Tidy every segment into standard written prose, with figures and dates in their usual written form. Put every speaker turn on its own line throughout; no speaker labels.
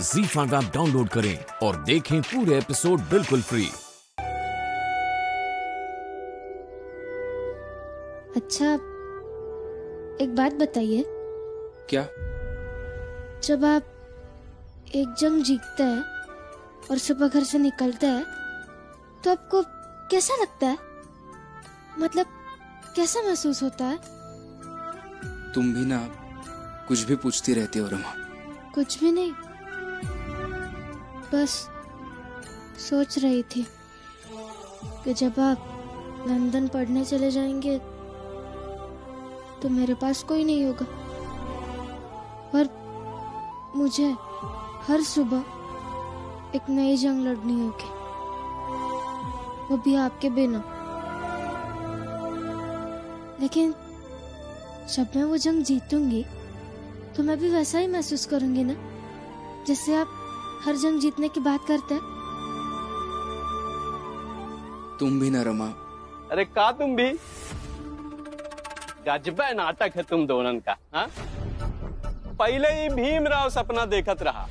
ZEE5 app download करें और देखें पूरे एपिसोड बिल्कुल फ्री।
अच्छा, एक बात बताइए।
क्या?
जब आप एक जंग जीतते हैं और सुबह घर से निकलते हैं तो आपको कैसा लगता है? मतलब कैसा महसूस होता है?
तुम भी ना कुछ भी पूछती रहती हो रमा।
कुछ भी नहीं, बस सोच रही थी कि जब आप लंदन पढ़ने चले जाएंगे तो मेरे पास कोई नहीं होगा और मुझे हर सुबह एक नई जंग लड़नी होगी, वो भी आपके बिना। लेकिन जब मैं वो जंग जीतूंगी तो मैं भी वैसा ही महसूस करूंगी ना, जैसे आप हर जंग जीतने की बात करते हैं।
तुम भी ना रमा।
अरे का तुम भी? गजबे नाटक है तुम दोनों का। हा? पहले ही भीमराव सपना देखत रहा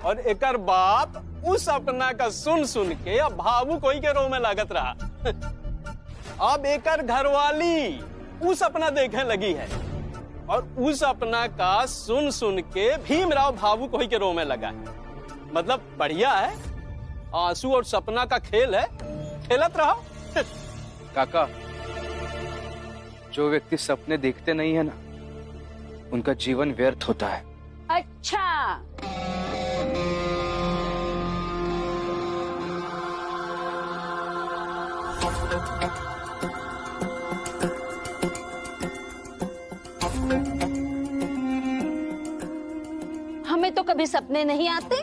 और एकर बाप उस सपना का सुन सुन के अब भावुक होई के रो में लागत रहा। अब एकर घरवाली उस सपना देखे लगी है और उस सपना का सुन सुन के भीमराव भावुक होई के रो में लगा है। मतलब बढ़िया है, आंसू और सपना का खेल है, खेलत रहो।
काका, जो व्यक्ति सपने देखते नहीं है ना, उनका जीवन व्यर्थ होता है।
अच्छा, हमें तो कभी सपने नहीं आते,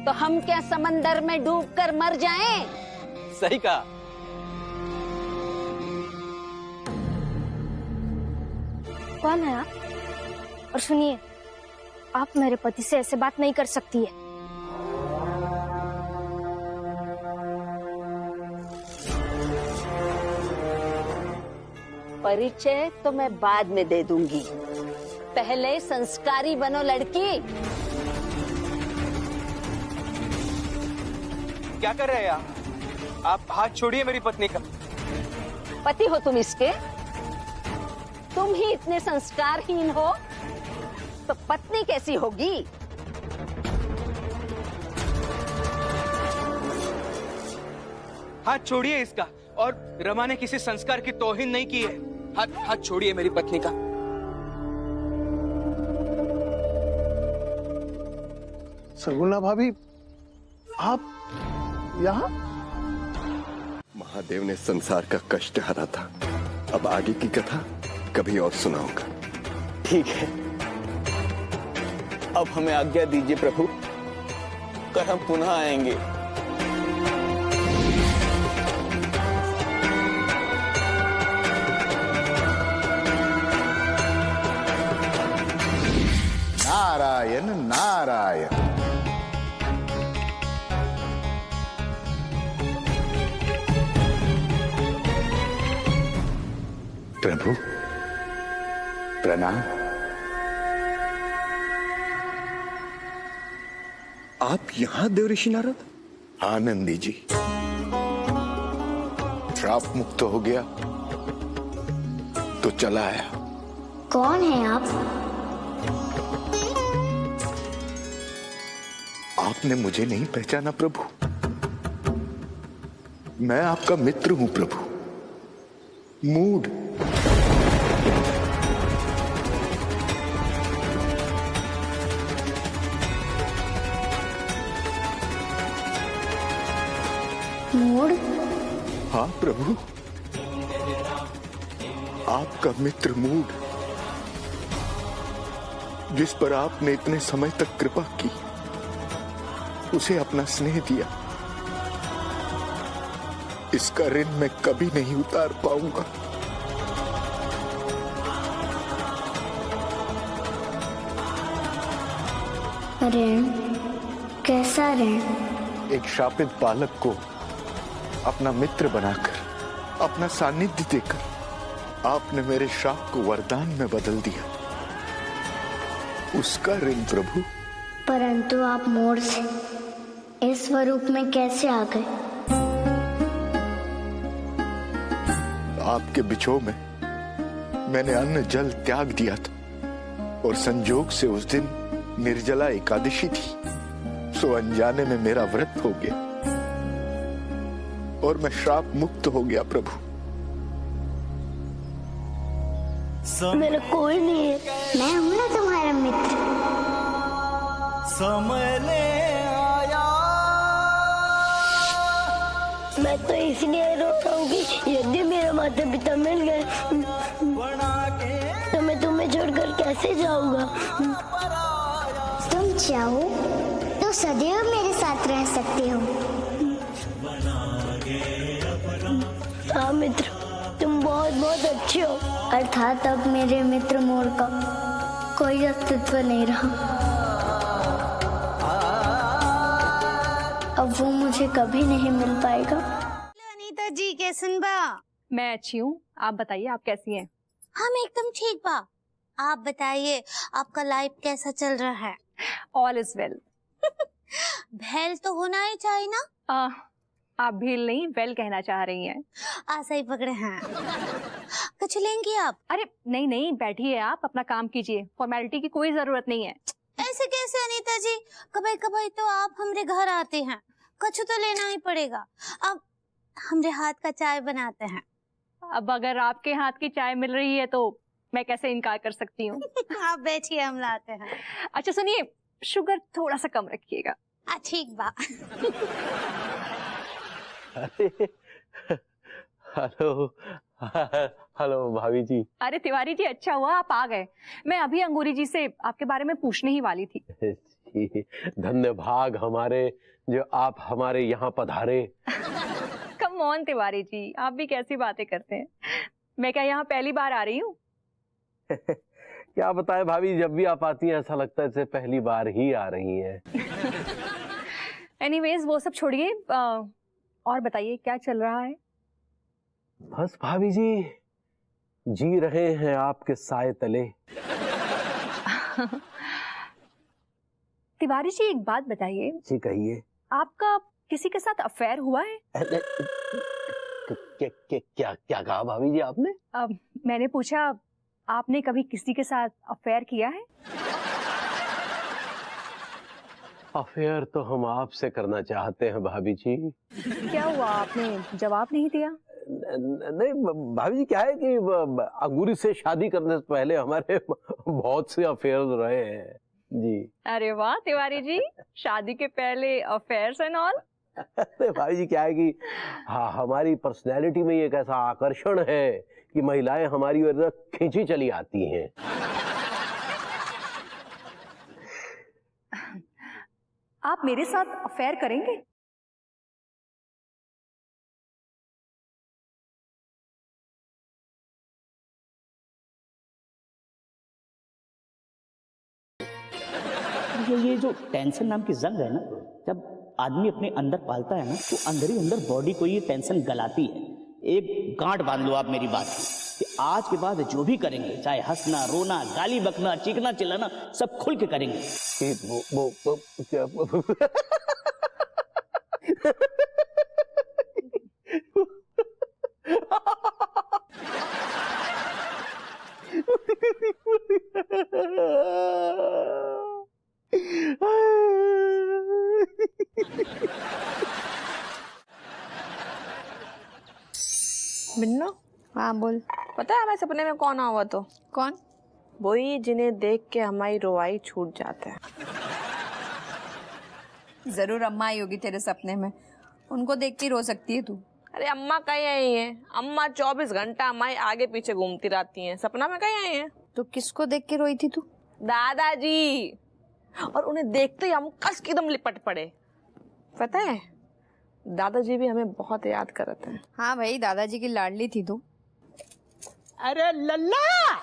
तो हम क्या समंदर में डूबकर मर जाएं?
सही कहा।
कौन है आप? और सुनिए, आप मेरे पति से ऐसे बात नहीं कर सकती है।
परिचय तो मैं बाद में दे दूंगी, पहले संस्कारी बनो लड़की।
क्या कर रहे हैं आप? हाथ छोड़िए मेरी पत्नी का।
पति हो तुम इसके? तुम ही इतने संस्कारहीन हो तो पत्नी कैसी होगी?
हाथ छोड़िए इसका। और रमा ने किसी संस्कार की तौहीन नहीं की है। हाथ छोड़िए मेरी पत्नी का।
सगुना भाभी, आप यहाँ?
महादेव ने संसार का कष्ट हरा था। अब आगे की कथा कभी और सुनाऊंगा।
ठीक है, अब हमें आज्ञा दीजिए प्रभु, कल हम पुनः आएंगे।
नारायण नारायण।
प्रभु प्रणाम। आप यहाँ देवऋषि नारद?
हाँ नंदी जी, श्राप मुक्त हो गया तो चला आया।
कौन है आप?
आपने मुझे नहीं पहचाना प्रभु? मैं आपका मित्र हूं प्रभु, मूड।
मूड?
हाँ प्रभु, आपका मित्र मूड, जिस पर आपने इतने समय तक कृपा की, उसे अपना स्नेह दिया, इसका ऋण मैं कभी नहीं उतार पाऊंगा।
ऋण? कैसा ऋण?
एक शापित बालक को अपना मित्र बनाकर, अपना सानिध्य देकर आपने मेरे श्राप को वरदान में बदल दिया। उसका ऋण प्रभु
परंतु आप मोर से इस स्वरूप में कैसे आ गए?
आपके बिछोह में मैंने अन्न जल त्याग दिया था और संजोग से उस दिन निर्जला एकादशी थी, सो अनजाने में मेरा व्रत हो गया और मैं श्राप मुक्त हो गया। प्रभु
मेरा कोई नहीं है, मैं हूं ना तुम्हारा मित्र।
समय ले आया।
मैं तो इसलिए रो रहा हूँ कि यदि मेरे माता पिता मिल गए तो मैं तुम्हें छोड़कर कैसे जाऊंगा? तुम चाहो तो सदैव मेरे साथ रह सकते हो। हाँ मित्र, तुम बहुत बहुत अच्छे हो। अर्थात अब मेरे मित्र मोर का कोई अस्तित्व नहीं रहा। अब वो मुझे कभी नहीं मिल पाएगा।
अनीता जी कैसन बा?
मैं अच्छी हूँ, आप बताइए आप कैसी हैं?
हम एकदम ठीक बा। आप बताइए आपका लाइफ कैसा चल रहा है?
All is well.
भेल तो होना ही चाहिए ना?
आप भील नहीं वेल कहना चाह रही हैं।
सही पकड़े हैं। कुछ लेंगी आप?
अरे नहीं नहीं, बैठिए आप अपना काम कीजिए, फॉर्मेलिटी की कोई जरूरत नहीं है।
ऐसे कैसे अनीता जी? कभी कभी तो आप हमारे घर आते हैं, कुछ तो लेना ही पड़ेगा। अब हमारे हाथ का चाय बनाते हैं।
अब अगर आपके हाथ की चाय मिल रही है तो मैं कैसे इनकार कर सकती हूँ।
आप बैठिए, हम लाते हैं।
अच्छा सुनिए, शुगर थोड़ा सा कम रखिएगा।
ठीक बा।
हेलो हेलो भाभी जी।
अरे तिवारी जी, अच्छा हुआ आप आ गए। मैं अभी अंगूरी जी से आपके बारे में पूछने ही वाली थी।
धन्य भाग हमारे जो आप हमारे यहाँ पधारे।
कम ऑन तिवारी जी, आप भी कैसी बातें करते हैं। मैं क्या यहाँ पहली बार आ रही हूँ?
क्या बताएं भाभी, जब भी आप आती हैं ऐसा लगता है जैसे पहली बार ही आ रही हैं।
एनीवेज वो सब छोड़िए, और बताइए क्या चल रहा है?
बस भाभी जी रहे हैं आपके साए तले।
तिवारी जी एक बात बताइए।
जी कहिए।
आपका किसी के साथ अफेयर हुआ है?
क्या कहा भाभी जी आपने?
मैंने पूछा आपने कभी किसी के साथ अफेयर किया है?
अफेयर तो हम आपसे करना चाहते हैं भाभी जी।
क्या हुआ, आपने जवाब नहीं दिया?
नहीं भाभी जी, क्या है कि अंगूरी से शादी करने से पहले हमारे बहुत से अफेयर रहे हैं जी।
अरे वाह तिवारी जी, शादी के पहले अफेयर्स एंड ऑल।
अरे भाभी जी, क्या है कि हाँ, हमारी पर्सनैलिटी में एक ऐसा आकर्षण है कि महिलाएं हमारी ओर खींची चली आती हैं।
आप मेरे साथ अफेयर करेंगे?
ये जो टेंशन नाम की जंग है ना, जब आदमी अपने अंदर पालता है ना तो अंदर ही अंदर बॉडी को ये टेंशन गलाती है। एक गांठ बांध लो आप मेरी बात की, कि आज के बाद जो भी करेंगे, चाहे हंसना, रोना, गाली बकना, चीखना चिल्लाना, सब खुल के करेंगे।
बिन्नू,
हाँ बोल।
पता है हमारे सपने में कौन आवा? तो
कौन?
वही जिन्हें देख के हमारी रोवाई छूट जाते हैं।
जरूर अम्मा आई होगी तेरे सपने में, उनको देख के रो सकती है तू।
अरे अम्मा कहीं आई है? अम्मा 24 घंटा हमारे आगे पीछे घूमती रहती हैं, सपना में कहीं आई है?
तो किसको देख के रोई थी तू?
दादाजी। और उन्हें देखते ही हम कस के एकदम लिपट पड़े। पता है दादाजी भी हमें बहुत याद करते हैं।
हाँ भाई, दादाजी की लाडली थी तू।
अरे लल्ला,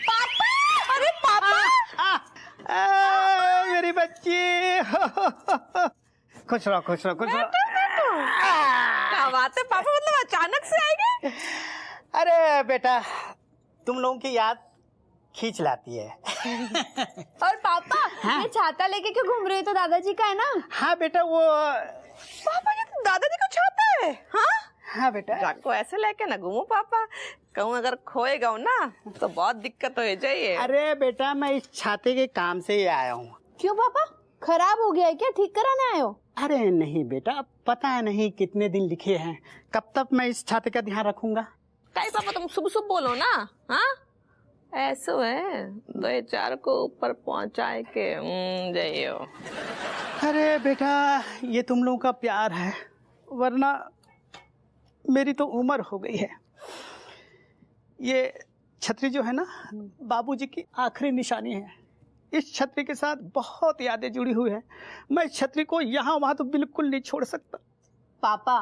पापा! अरे पापा!
मेरी बच्ची। खुश रहो खुश रहो खुश रहो।
क्या बात है पापा, मतलब अचानक से आई गए?
अरे बेटा, तुम लोगों की याद खींच लाती है।
और पापा ये छाता लेके क्यों घूम रहे हो? तो दादाजी का है ना?
हाँ बेटा वो
पापा ये तो दादाजी को छाता है। हाँ
हाँ बेटा,
जाको ऐसे लेके ना घूमो पापा, कहूँ अगर खोएगा ना तो बहुत दिक्कत हो जाइए।
अरे बेटा मैं इस छाते के काम से ही आया हूँ।
क्यों पापा, खराब हो गया है क्या? ठीक कराने आए हो?
अरे नहीं बेटा, पता नहीं कितने दिन लिखे हैं, कब तक मैं इस छाते का ध्यान रखूंगा।
कहीं पापा तुम सुबह सुबह बोलो ना। हाँ ऐसे है, 2-4 को ऊपर पहुंचाए के जाइयो।
अरे बेटा ये तुम लोगों का प्यार है, वरना मेरी तो उम्र हो गई है। ये छतरी जो है ना बाबूजी की आखिरी निशानी है। इस छतरी के साथ बहुत यादें जुड़ी हुई है। मैं इस छतरी को यहाँ वहाँ तो बिल्कुल नहीं छोड़ सकता।
पापा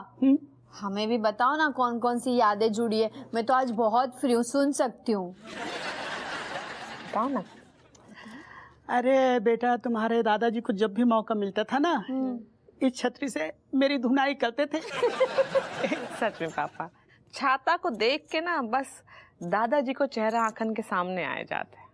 हमें भी बताओ ना कौन कौन सी यादें जुड़ी है। मैं तो आज बहुत फ्री हूँ, सुन सकती हूँ।
बताओ ना।
अरे बेटा तुम्हारे दादाजी को जब भी मौका मिलता था ना इस छतरी से मेरी धुनाई करते थे।
सच में पापा, छाता को देख के ना बस दादाजी को चेहरा आंखन के सामने आ जाता है।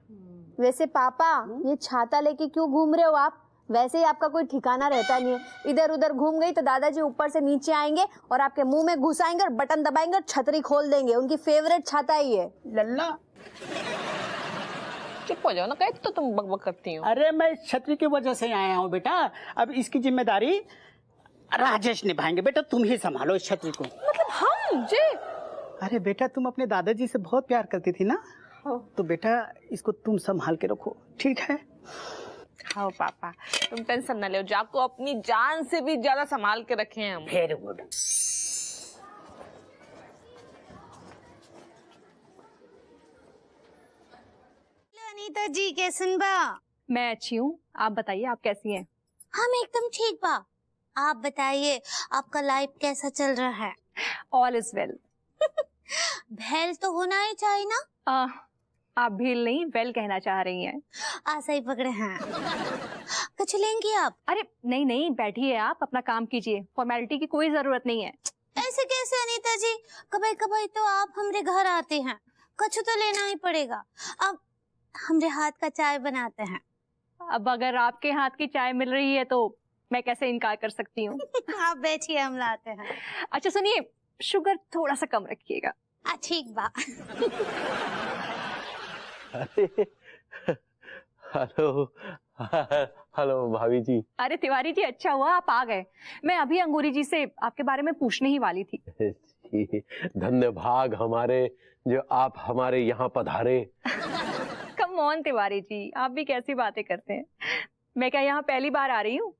वैसे पापा ये छाता लेके क्यों घूम रहे हो आप? वैसे ही आपका कोई ठिकाना रहता नहीं है। इधर उधर घूम गई तो दादाजी ऊपर से नीचे आएंगे और आपके मुंह में घुसाएंगे और बटन दबाएंगे और छतरी खोल देंगे। उनकी फेवरेट छाता ही है।
लल्ला
चुप हो जाओ ना, कहते तो तुम बकबक करती हो।
अरे मैं इस छतरी की वजह से आया हूँ बेटा। अब इसकी जिम्मेदारी राजेश निभाएंगे। बेटा तुम ही संभालो इस छतरी को।
मतलब हम जी?
अरे बेटा तुम अपने दादाजी से बहुत प्यार करती थी ना, तो बेटा इसको तुम संभाल के रखो, ठीक है?
हाँ पापा तुम टेंशन न लो, जाको अपनी जान से भी ज्यादा संभाल के रखे हैं हम।
Very good.
अनीता जी कैसन बा?
मैं अच्छी हूँ, आप बताइए आप कैसी हैं?
हम एकदम ठीक बा। आप बताइए आपका लाइफ कैसा चल रहा है?
All is well.
भेल तो होना ही चाहिए ना।
आप भील नहीं वेल कहना चाह रही हैं।
सही पकड़े हैं। कुछ लेंगी आप?
अरे नहीं नहीं बैठिए, आप अपना काम कीजिए, फॉर्मेलिटी की कोई जरूरत नहीं है।
ऐसे कैसे अनीता जी? कभी कभी तो आप हमारे घर आते हैं, कुछ तो लेना ही पड़ेगा। अब हमारे हाथ का चाय बनाते हैं।
अब अगर आपके हाथ की चाय मिल रही है तो मैं कैसे इनकार कर सकती हूँ।
आप बैठिए, हम लाते हैं।
अच्छा सुनिए, शुगर थोड़ा सा कम रखिएगा।
ठीक बा।
हेलो हेलो भाभी जी।
अरे तिवारी जी अच्छा हुआ आप आ गए। मैं अभी अंगूरी जी से आपके बारे में पूछने ही वाली थी।
धन्य भाग हमारे जो आप हमारे यहाँ पधारे।
कम ऑन तिवारी जी, आप भी कैसी बातें करते हैं। मैं क्या यहाँ पहली बार आ रही हूँ?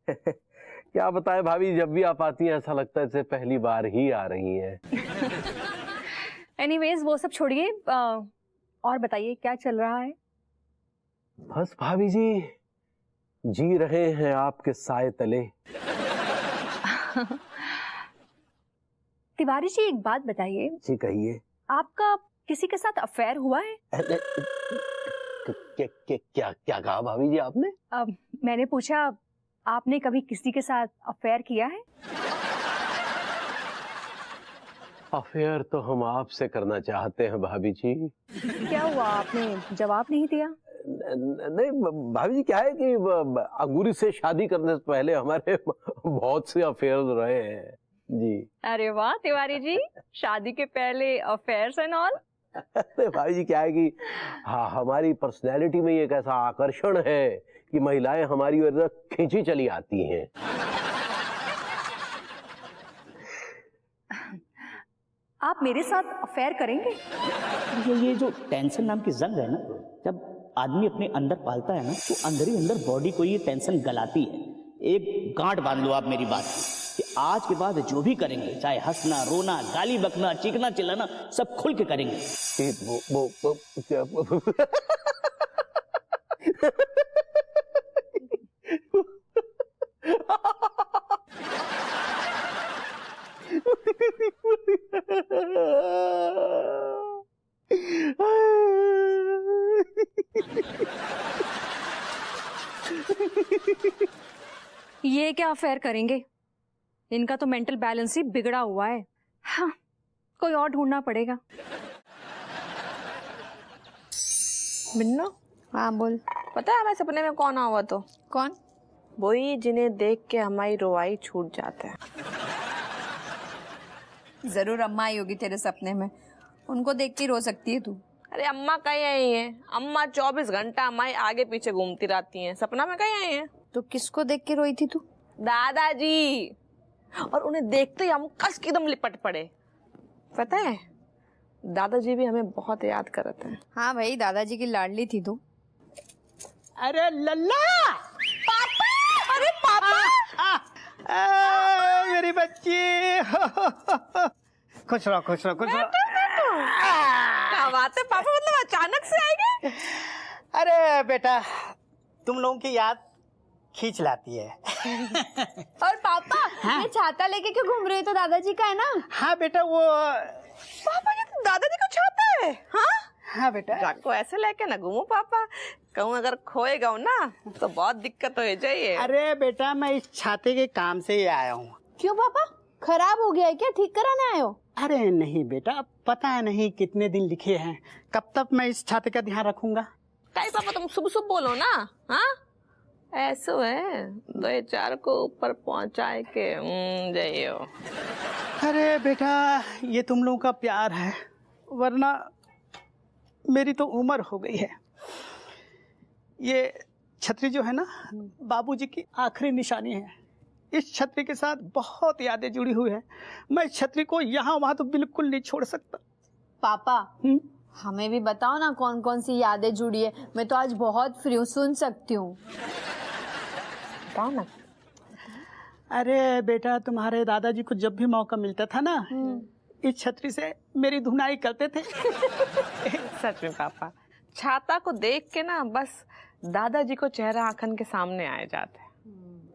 क्या बताएं भाभी, जब भी आप आती हैं ऐसा लगता है जैसे पहली बार ही आ रही हैं।
एनीवेज वो सब छोड़िए, और बताइए क्या चल रहा है?
बस भाभी जी रहे हैं आपके साए तले।
तिवारी जी एक बात बताइए।
जी कहिए।
आपका किसी के साथ अफेयर हुआ है?
क्या कहा भाभी जी आपने?
मैंने पूछा आपने कभी किसी के साथ अफेयर किया है?
अफेयर तो हम आपसे करना चाहते हैं भाभी जी।
क्या हुआ, आपने जवाब नहीं दिया?
नहीं भाभी जी, क्या है कि अंगूरी से शादी करने से पहले हमारे बहुत से अफेयर रहे हैं जी।
अरे वाह तिवारी जी, शादी के पहले अफेयर्स एंड ऑल।
अरे भाभी जी क्या है कि हाँ, हमारी पर्सनैलिटी में एक ऐसा आकर्षण है कि महिलाएं हमारी ओर खींची चली आती हैं।
आप मेरे साथ अफेयर करेंगे?
ये जो टेंशन नाम की जंग है ना, जब आदमी अपने अंदर पालता है ना तो अंदर ही अंदर बॉडी को ये टेंशन गलाती है। एक गांठ बांध लो आप मेरी बात कि आज के बाद जो भी करेंगे, चाहे हंसना, रोना, गाली बकना, चीखना चिल्लाना, सब खुल के करेंगे।
ये क्या अफेयर करेंगे? इनका तो मेंटल बैलेंस ही बिगड़ा हुआ है। हाँ, कोई और ढूंढना पड़ेगा।
बिन्ना
हाँ बोल।
पता है हमें सपने में कौन आवा तो?
कौन?
वही जिन्हें देख के हमारी रोवाई छूट जाता है।
जरूर अम्मा आई होगी तेरे सपने में, उनको देख के रो सकती है तू।
अरे अम्मा कहीं आई है? अम्मा 24 घंटा हमारे आगे पीछे घूमती रहती हैं, सपना में कहीं आई है?
तो किसको देख के रोई थी तू?
दादाजी। और उन्हें देखते ही हम कस के एकदम लिपट पड़े। पता है दादाजी भी हमें बहुत याद करते हैं।
हाँ भाई, दादाजी की लाडली थी तू।
अरे लल्ला!
पापा! अरे पापा!
मेरी बच्ची। खुश रहो, खुश रहो, खुश रहो।
क्या बात है पापा, मतलब अचानक से आए गए?
अरे बेटा, तुम लोगों की याद खींच लाती है।
और पापा, हाँ? ये छाता लेके क्यों घूम रहे हो? तो दादाजी का है ना?
हाँ बेटा, वो
पापा ये तो दादाजी का छाता है। हाँ
हाँ बेटा,
जाको ऐसे लेके ना घूमो पापा, कहूँ अगर खोए गए ना तो बहुत दिक्कत हो जाइए।
अरे बेटा, मैं इस छाते के काम से ही आया हूँ।
क्यों पापा, खराब हो गया है क्या? ठीक कराने आए हो?
अरे नहीं बेटा, अब पता नहीं कितने दिन लिखे हैं, कब तक मैं इस छाते का ध्यान रखूंगा।
कहीं पापा तुम सुबह सुबह बोलो ना। हाँ ऐसे है, 2-4 को ऊपर पहुंचाए के जाइयो।
अरे बेटा, ये तुम लोगों का प्यार है, वरना मेरी तो उम्र हो गई है। ये छतरी जो है ना, बाबूजी की आखिरी निशानी है। इस छतरी के साथ बहुत यादें जुड़ी हुई है। मैं इस छतरी को यहाँ वहाँ तो बिल्कुल नहीं छोड़ सकता।
पापा हमें भी बताओ ना कौन कौन सी यादें जुड़ी है। मैं तो आज बहुत फ्री हूँ, सुन सकती हूँ।
बताओ ना।
अरे बेटा, तुम्हारे दादाजी को जब भी मौका मिलता था ना, इस छतरी से मेरी धुनाई करते थे।
सच में पापा, छाता को देख के ना बस दादाजी को चेहरा आंखन के सामने आए जाते हैं।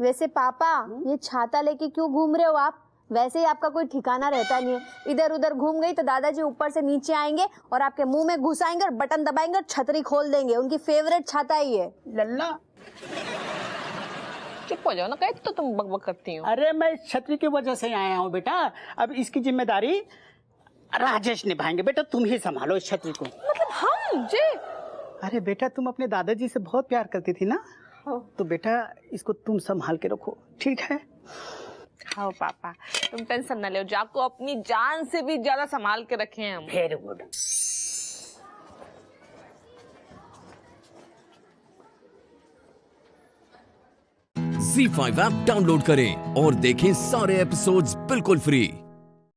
वैसे पापा, ये छाता लेके क्यों घूम रहे हो आप? वैसे ही आपका कोई ठिकाना रहता नहीं है। इधर उधर घूम गई तो दादाजी ऊपर से नीचे आएंगे और आपके मुंह में घुसाएंगे और बटन दबाएंगे और छतरी खोल देंगे। उनकी फेवरेट छाता ही है।
लल्ला
चुप हो जाओ ना, कहीं तो तुम बकबक करती हो।
अरे मैं इस छतरी की वजह से आया हूँ बेटा। अब इसकी जिम्मेदारी राजेश निभाएंगे। बेटा तुम ही संभालो इस छतरी को।
मतलब हम जी?
अरे बेटा, तुम अपने दादाजी से बहुत प्यार करती थी ना, तो बेटा इसको तुम संभाल के रखो, ठीक है?
हाँ पापा, तुम टेंशन न लो, जाको अपनी जान से भी ज्यादा संभाल के रखे हैं हम।
Very good.
ZEE5 app download करें और देखें सारे एपिसोड्स बिल्कुल फ्री।